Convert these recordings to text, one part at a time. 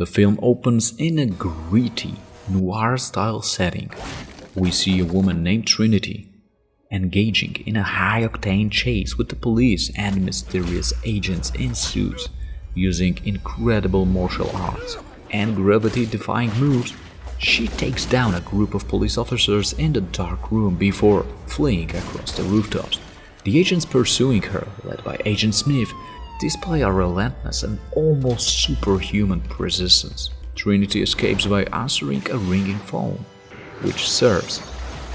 The film opens in a gritty, noir-style setting. We see a woman named Trinity engaging in a high-octane chase with the police, and mysterious agents ensues. Using incredible martial arts and gravity-defying moves, she takes down a group of police officers in the dark room before fleeing across the rooftops. The agents pursuing her, led by Agent Smith, display a relentless and almost superhuman persistence. Trinity escapes by answering a ringing phone, which serves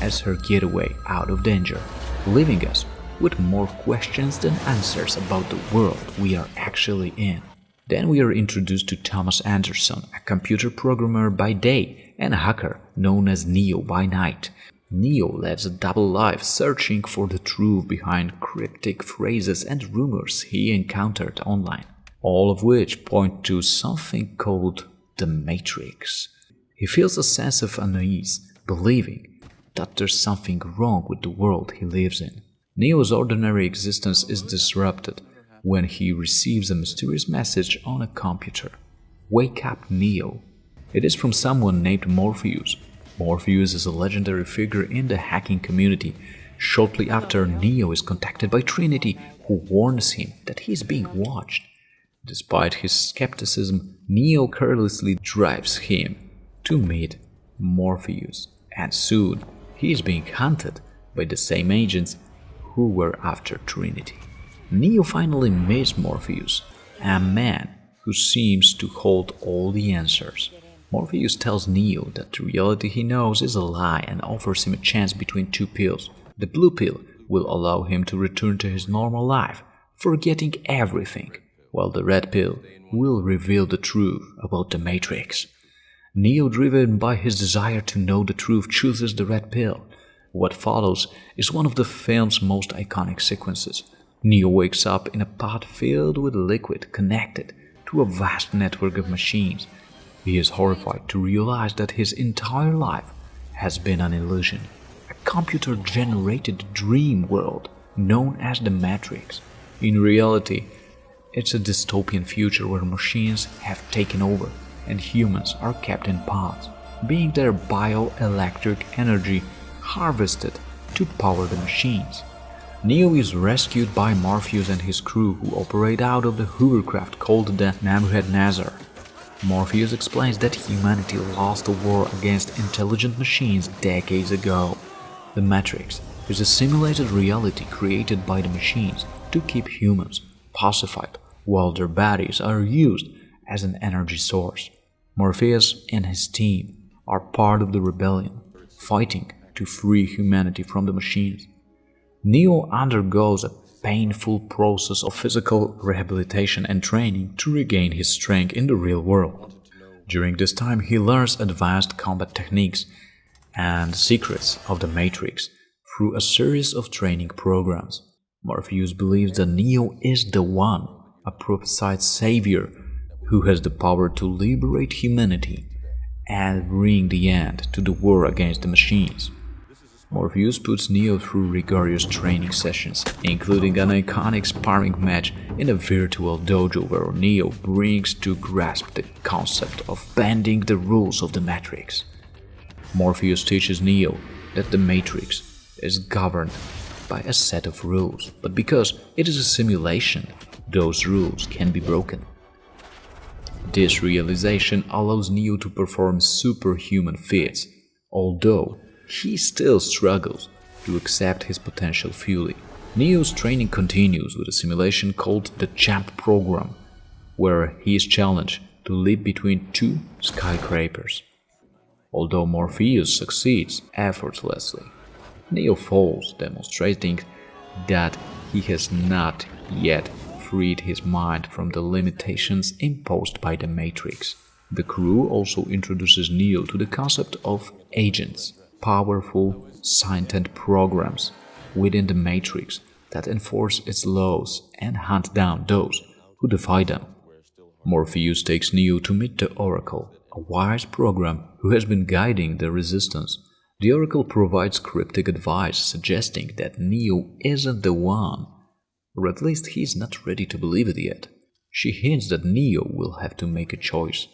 as her getaway out of danger, leaving us with more questions than answers about the world we are actually in. Then we are introduced to Thomas Anderson, a computer programmer by day and a hacker known as Neo by night. Neo lives a double life, searching for the truth behind cryptic phrases and rumors he encountered online, all of which point to something called the Matrix. He feels a sense of unease, believing that there's something wrong with the world he lives in. Neo's ordinary existence is disrupted when he receives a mysterious message on a computer. "Wake up, Neo." It is from someone named Morpheus. Morpheus is a legendary figure in the hacking community. Shortly after, Neo is contacted by Trinity, who warns him that he is being watched. Despite his skepticism, Neo carelessly drives him to meet Morpheus, and soon he is being hunted by the same agents who were after Trinity. Neo finally meets Morpheus, a man who seems to hold all the answers. Morpheus tells Neo that the reality he knows is a lie and offers him a chance between two pills. The blue pill will allow him to return to his normal life, forgetting everything, while the red pill will reveal the truth about the Matrix. Neo, driven by his desire to know the truth, chooses the red pill. What follows is one of the film's most iconic sequences. Neo wakes up in a pod filled with liquid connected to a vast network of machines. He is horrified to realize that his entire life has been an illusion, a computer-generated dream world known as the Matrix. In reality, it's a dystopian future where machines have taken over and humans are kept in pods, being their bioelectric energy harvested to power the machines. Neo is rescued by Morpheus and his crew, who operate out of the hovercraft called the Nebuchadnezzar. Morpheus explains that humanity lost a war against intelligent machines decades ago. The Matrix is a simulated reality created by the machines to keep humans pacified while their bodies are used as an energy source. Morpheus and his team are part of the rebellion, fighting to free humanity from the machines. Neo undergoes a painful process of physical rehabilitation and training to regain his strength in the real world. During this time, he learns advanced combat techniques and secrets of the Matrix through a series of training programs. Morpheus believes that Neo is the one, a prophesied savior who has the power to liberate humanity and bring the end to the war against the machines. Morpheus puts Neo through rigorous training sessions, including an iconic sparring match in a virtual dojo where Neo brings to grasp the concept of bending the rules of the Matrix. Morpheus teaches Neo that the Matrix is governed by a set of rules, but because it is a simulation, those rules can be broken. This realization allows Neo to perform superhuman feats, although he still struggles to accept his potential fully. Neo's training continues with a simulation called the Jump Program, where he is challenged to leap between two skyscrapers. Although Morpheus succeeds effortlessly, Neo falls, demonstrating that he has not yet freed his mind from the limitations imposed by the Matrix. The crew also introduces Neo to the concept of agents, powerful, sentient programs within the Matrix that enforce its laws and hunt down those who defy them. Morpheus takes Neo to meet the Oracle, a wise program who has been guiding the Resistance. The Oracle provides cryptic advice suggesting that Neo isn't the one, or at least he's not ready to believe it yet. She hints that Neo will have to make a choice: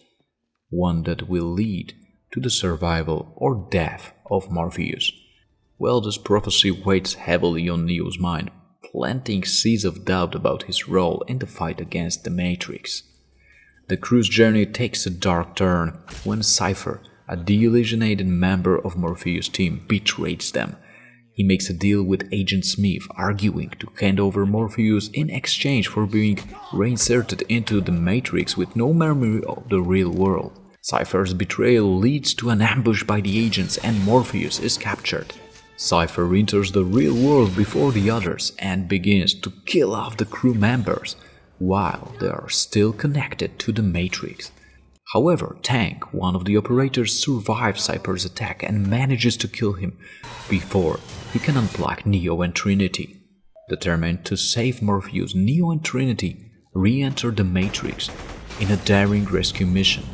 one that will lead to the survival or death of Morpheus. Well, this prophecy weighs heavily on Neo's mind, planting seeds of doubt about his role in the fight against the Matrix. The crew's journey takes a dark turn when Cypher, a deillusionated member of Morpheus' team, betrays them. He makes a deal with Agent Smith, arguing to hand over Morpheus in exchange for being reinserted into the Matrix with no memory of the real world. Cypher's betrayal leads to an ambush by the agents and Morpheus is captured. Cypher enters the real world before the others and begins to kill off the crew members, while they are still connected to the Matrix. However, Tank, one of the operators, survives Cypher's attack and manages to kill him before he can unplug Neo and Trinity. Determined to save Morpheus, Neo and Trinity re-enter the Matrix in a daring rescue mission.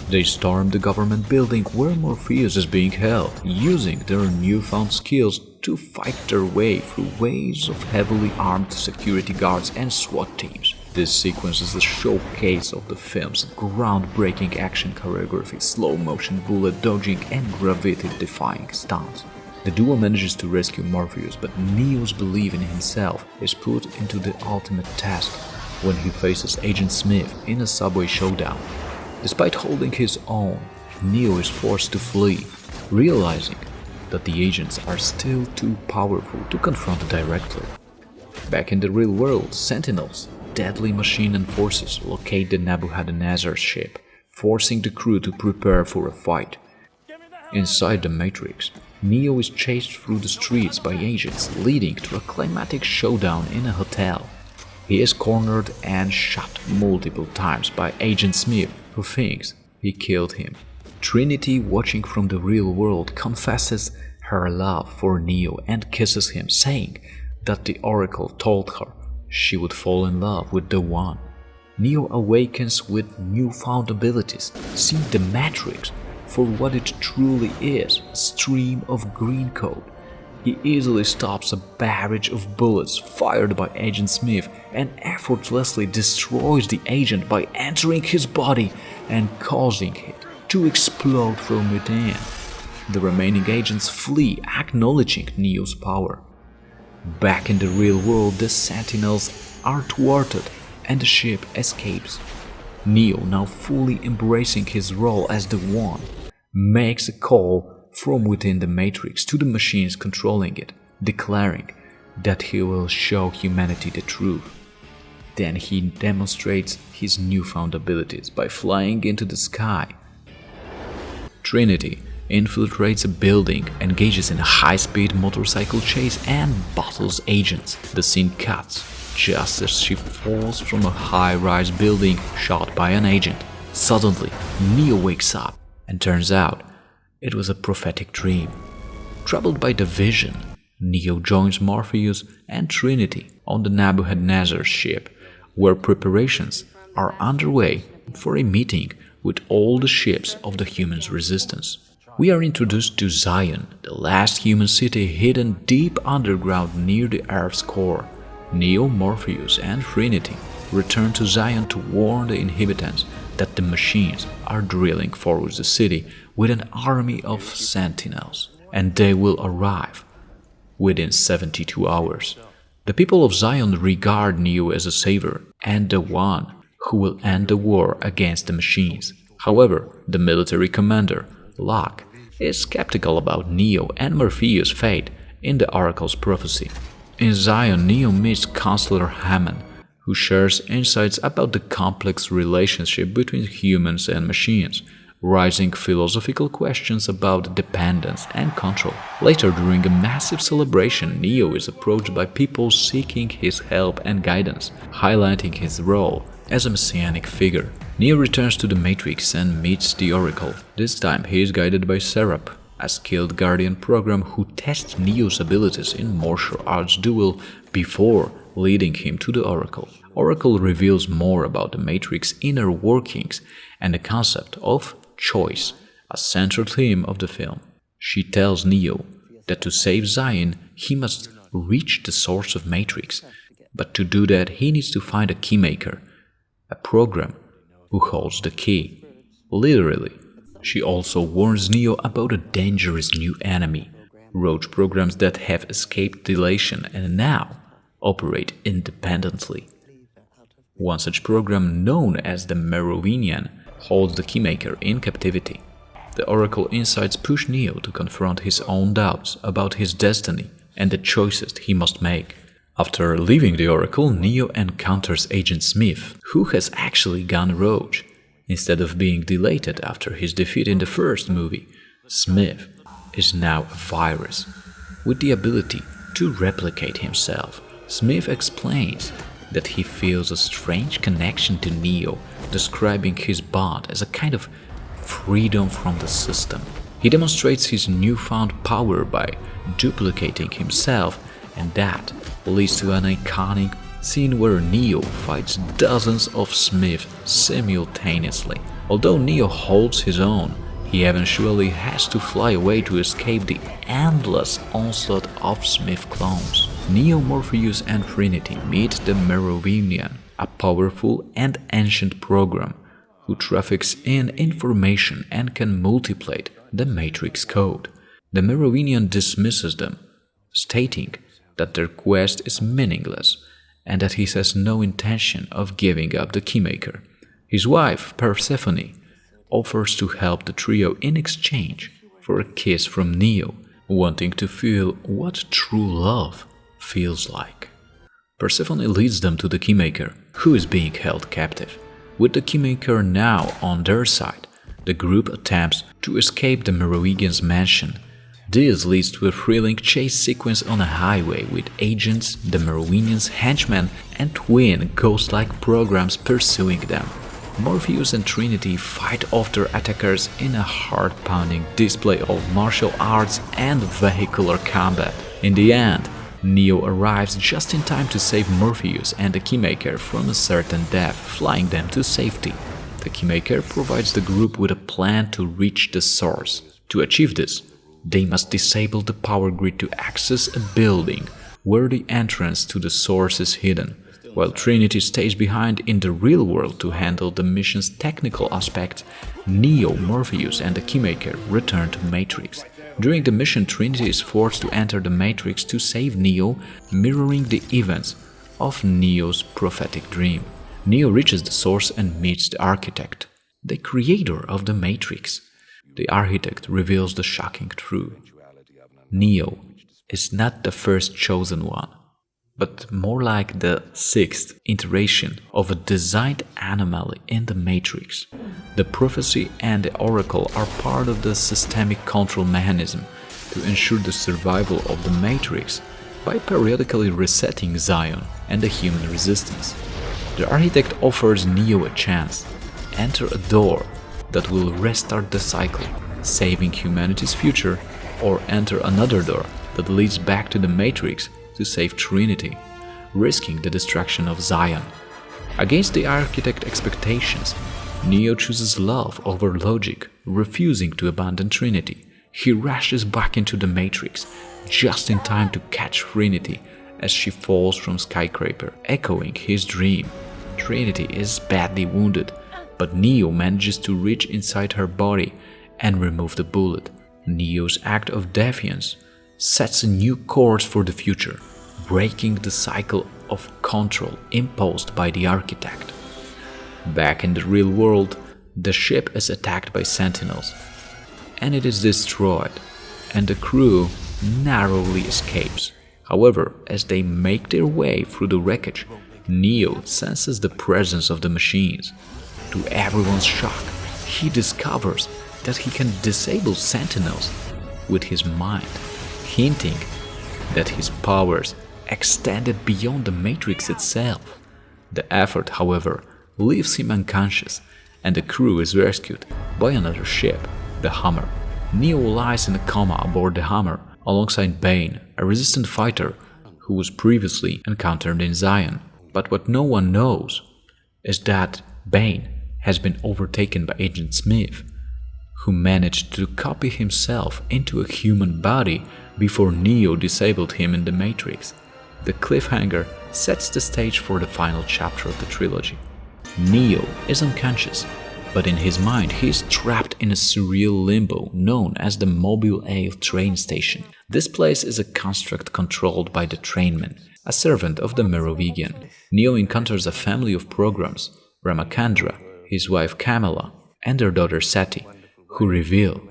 They storm the government building where Morpheus is being held, using their newfound skills to fight their way through waves of heavily armed security guards and SWAT teams. This sequence is a showcase of the film's groundbreaking action choreography, slow-motion bullet dodging and gravity-defying stunts. The duo manages to rescue Morpheus, but Neo's belief in himself is put into the ultimate test when he faces Agent Smith in a subway showdown. Despite holding his own, Neo is forced to flee, realizing that the agents are still too powerful to confront directly. Back in the real world, Sentinels, deadly machine enforcers, locate the Nebuchadnezzar ship, forcing the crew to prepare for a fight. Inside the Matrix, Neo is chased through the streets by agents, leading to a climactic showdown in a hotel. He is cornered and shot multiple times by Agent Smith, who thinks he killed him. Trinity, watching from the real world, confesses her love for Neo and kisses him, saying that the Oracle told her she would fall in love with the One. Neo awakens with newfound abilities, seeing the Matrix for what it truly is, a stream of green code. He easily stops a barrage of bullets fired by Agent Smith and effortlessly destroys the agent by entering his body and causing it to explode from within. The remaining agents flee, acknowledging Neo's power. Back in the real world, the Sentinels are thwarted and the ship escapes. Neo, now fully embracing his role as the One, makes a call from within the Matrix to the machines controlling it, declaring that he will show humanity the truth. Then he demonstrates his newfound abilities by flying into the sky. Trinity infiltrates a building, engages in a high-speed motorcycle chase and battles agents. The scene cuts just as she falls from a high-rise building shot by an agent. Suddenly, Neo wakes up and turns out it was a prophetic dream. Troubled by the vision, Neo joins Morpheus and Trinity on the Nebuchadnezzar ship, where preparations are underway for a meeting with all the ships of the humans' resistance. We are introduced to Zion, the last human city hidden deep underground near the Earth's core. Neo, Morpheus, and Trinity return to Zion to warn the inhabitants that the machines are drilling forward the city with an army of sentinels, and they will arrive within 72 hours. The people of Zion regard Neo as a savior and the one who will end the war against the machines. However, the military commander, Locke, is skeptical about Neo and Morpheus' fate in the Oracle's prophecy. In Zion, Neo meets Counselor Hammond, who shares insights about the complex relationship between humans and machines, raising philosophical questions about dependence and control. Later, during a massive celebration, Neo is approached by people seeking his help and guidance, highlighting his role as a messianic figure. Neo returns to the Matrix and meets the Oracle. This time he is guided by Seraph, a skilled guardian program who tests Neo's abilities in martial arts duel before leading him to the Oracle. Oracle reveals more about the Matrix's inner workings and the concept of choice, a central theme of the film. She tells Neo that to save Zion, he must reach the source of Matrix, but to do that he needs to find a Keymaker, a program who holds the key. Literally. She also warns Neo about a dangerous new enemy, roach programs that have escaped deletion and now operate independently. One such program, known as the Merovingian, holds the Keymaker in captivity. The Oracle insights push Neo to confront his own doubts about his destiny and the choices he must make. After leaving the Oracle, Neo encounters Agent Smith, who has actually gone rogue. Instead of being deleted after his defeat in the first movie, Smith is now a virus with the ability to replicate himself. Smith explains that he feels a strange connection to Neo, describing his bond as a kind of freedom from the system. He demonstrates his newfound power by duplicating himself, and that leads to an iconic scene where Neo fights dozens of Smiths simultaneously. Although Neo holds his own, he eventually has to fly away to escape the endless onslaught of Smith clones. Neo, Morpheus and Trinity meet the Merovingian, a powerful and ancient program who traffics in information and can multiply the Matrix code. The Merovingian dismisses them, stating that their quest is meaningless and that he has no intention of giving up the Keymaker. His wife, Persephone, offers to help the trio in exchange for a kiss from Neo, wanting to feel what true love feels like. Persephone leads them to the Keymaker, who is being held captive. With the Keymaker now on their side, the group attempts to escape the Merovingian's mansion. This leads to a thrilling chase sequence on a highway with agents, the Merovingian's henchmen, and twin ghost-like programs pursuing them. Morpheus and Trinity fight off their attackers in a heart-pounding display of martial arts and vehicular combat. In the end, Neo arrives just in time to save Morpheus and the Keymaker from a certain death, flying them to safety. The Keymaker provides the group with a plan to reach the source. To achieve this, they must disable the power grid to access a building where the entrance to the source is hidden, while Trinity stays behind in the real world to handle the mission's technical aspects. Neo, Morpheus and the Keymaker return to Matrix. During the mission, Trinity is forced to enter the Matrix to save Neo, mirroring the events of Neo's prophetic dream. Neo reaches the source and meets the architect, the creator of the Matrix. The architect reveals the shocking truth. Neo is not the first chosen one, but more like the sixth iteration of a designed anomaly in the Matrix. The prophecy and the oracle are part of the systemic control mechanism to ensure the survival of the Matrix by periodically resetting Zion and the human resistance. The architect offers Neo a chance: enter a door that will restart the cycle, saving humanity's future, or enter another door that leads back to the Matrix to save Trinity, risking the destruction of Zion. Against the architect's expectations, Neo chooses love over logic, refusing to abandon Trinity. He rushes back into the Matrix, just in time to catch Trinity as she falls from skyscraper, echoing his dream. Trinity is badly wounded, but Neo manages to reach inside her body and remove the bullet. Neo's act of defiance sets a new course for the future, breaking the cycle of control imposed by the architect. Back in the real world, the ship is attacked by sentinels, and it is destroyed, and the crew narrowly escapes. However, as they make their way through the wreckage, Neo senses the presence of the machines. To everyone's shock, he discovers that he can disable sentinels with his mind, hinting that his powers extended beyond the Matrix itself. The effort, however, leaves him unconscious, and the crew is rescued by another ship, the Hammer. Neo lies in a coma aboard the Hammer alongside Bane, a resistant fighter who was previously encountered in Zion. But what no one knows is that Bane has been overtaken by Agent Smith, who managed to copy himself into a human body before Neo disabled him in the Matrix. The cliffhanger sets the stage for the final chapter of the trilogy. Neo is unconscious, But in his mind, he is trapped in a surreal limbo known as the Mobile A train station. This place is a construct controlled by the trainman, a servant of the Merovingian. Neo encounters a family of programs, Ramachandra, his wife Kamala, and their daughter Sati, who reveal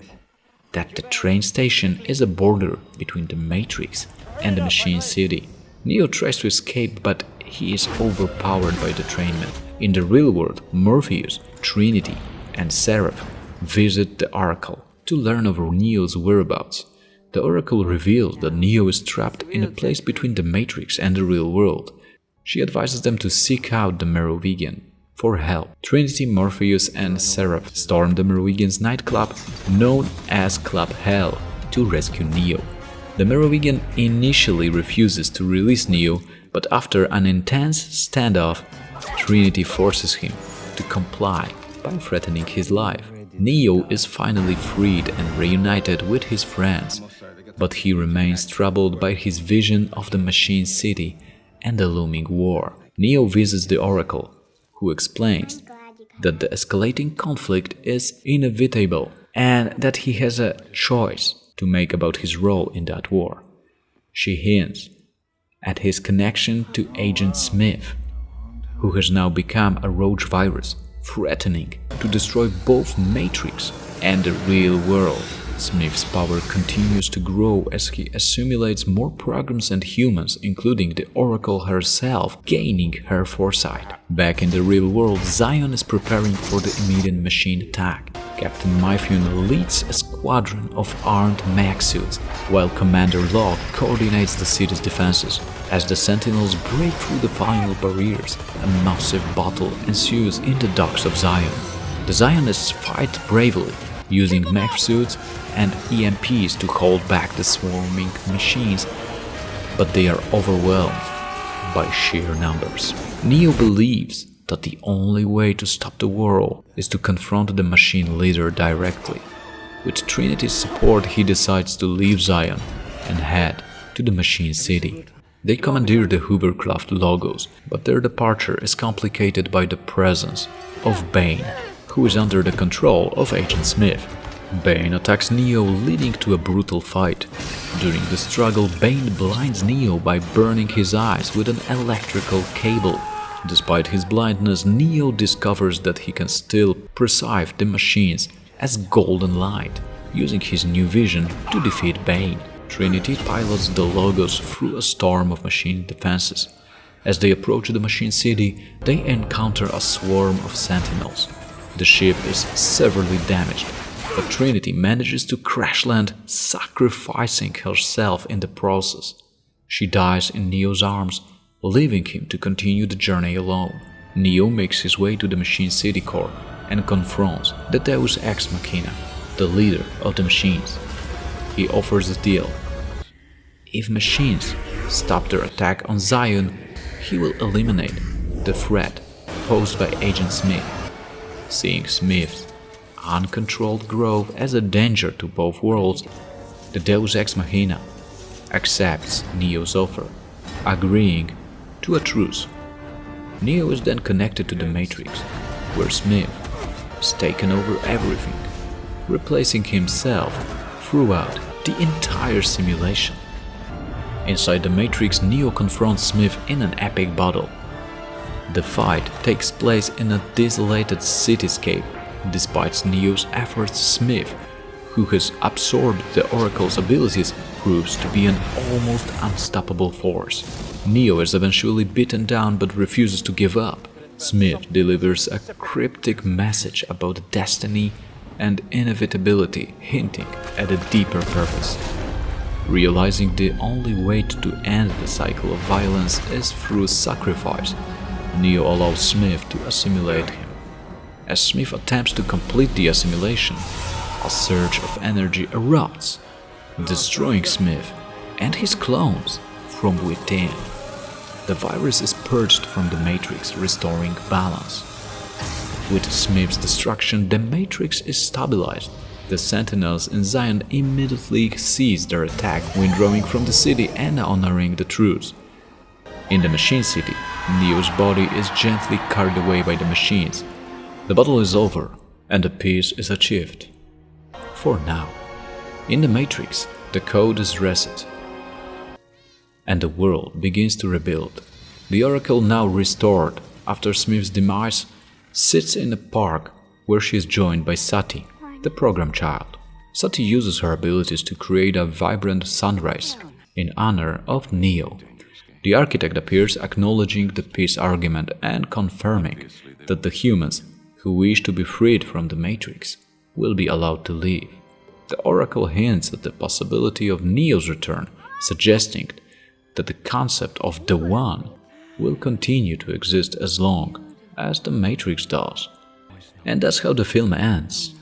that the train station is a border between the Matrix and the Machine City. Neo tries to escape, but he is overpowered by the trainman. In the real world, Morpheus, Trinity, and Seraph visit the Oracle to learn of Neo's whereabouts. The Oracle reveals that Neo is trapped in a place between the Matrix and the real world. She advises them to seek out the Merovingian for help. Trinity, Morpheus, and Seraph storm the Merovingian's nightclub, known as Club Hell, to rescue Neo. The Merovingian initially refuses to release Neo, but after an intense standoff, Trinity forces him to comply by threatening his life. Neo is finally freed and reunited with his friends, but he remains troubled by his vision of the Machine City and the looming war. Neo visits the Oracle, who explains that the escalating conflict is inevitable and that he has a choice to make about his role in that war. She hints at his connection to Agent Smith, who has now become a rogue virus, threatening to destroy both Matrix and the real world. Smith's power continues to grow as he assimilates more programs and humans, including the Oracle herself, gaining her foresight. Back in the real world, Zion is preparing for the immediate machine attack. Captain Myphion leads a squadron of armed mech suits, while Commander Locke coordinates the city's defenses. As the Sentinels break through the final barriers, a massive battle ensues in the docks of Zion. The Zionists fight bravely, using mech suits and EMPs to hold back the swarming machines, but they are overwhelmed by sheer numbers. Neo believes that the only way to stop the war is to confront the machine leader directly. With Trinity's support, he decides to leave Zion and head to the Machine City. They commandeer the Hovercraft logos, but their departure is complicated by the presence of Bane, who is under the control of Agent Smith. Bane attacks Neo, leading to a brutal fight. During the struggle, Bane blinds Neo by burning his eyes with an electrical cable. Despite his blindness, Neo discovers that he can still perceive the machines as golden light, using his new vision to defeat Bane. Trinity pilots the Logos through a storm of machine defenses. As they approach the Machine City, they encounter a swarm of Sentinels. The ship is severely damaged, but Trinity manages to crash land, sacrificing herself in the process. She dies in Neo's arms, leaving him to continue the journey alone. Neo makes his way to the Machine City core and confronts the Deus Ex Machina, the leader of the machines. He offers a deal. If machines stop their attack on Zion, he will eliminate the threat posed by Agent Smith. Seeing Smith's uncontrolled growth as a danger to both worlds, the Deus Ex Machina accepts Neo's offer, agreeing to a truce. Neo is then connected to the Matrix, where Smith has taken over everything, replacing himself throughout the entire simulation. Inside the Matrix, Neo confronts Smith in an epic battle. The fight takes place in a desolated cityscape. Despite Neo's efforts, Smith, who has absorbed the Oracle's abilities, proves to be an almost unstoppable force. Neo is eventually beaten down but refuses to give up. Smith delivers a cryptic message about destiny and inevitability, hinting at a deeper purpose. Realizing the only way to end the cycle of violence is through sacrifice, Neo allows Smith to assimilate him. As Smith attempts to complete the assimilation, a surge of energy erupts, destroying Smith and his clones from within. The virus is purged from the Matrix, restoring balance. With Smith's destruction, the Matrix is stabilized. The Sentinels in Zion immediately cease their attack, withdrawing from the city and honoring the truce. In the Machine City, Neo's body is gently carried away by the machines. The battle is over, and the peace is achieved. For now. In the Matrix, the code is reset, and the world begins to rebuild. The Oracle, now restored after Smith's demise, sits in a park where she is joined by Sati, the program child. Sati uses her abilities to create a vibrant sunrise in honor of Neo. The architect appears, acknowledging the peace argument and confirming that the humans who wish to be freed from the Matrix will be allowed to leave. The Oracle hints at the possibility of Neo's return, suggesting that the concept of the One will continue to exist as long as the Matrix does. And that's how the film ends.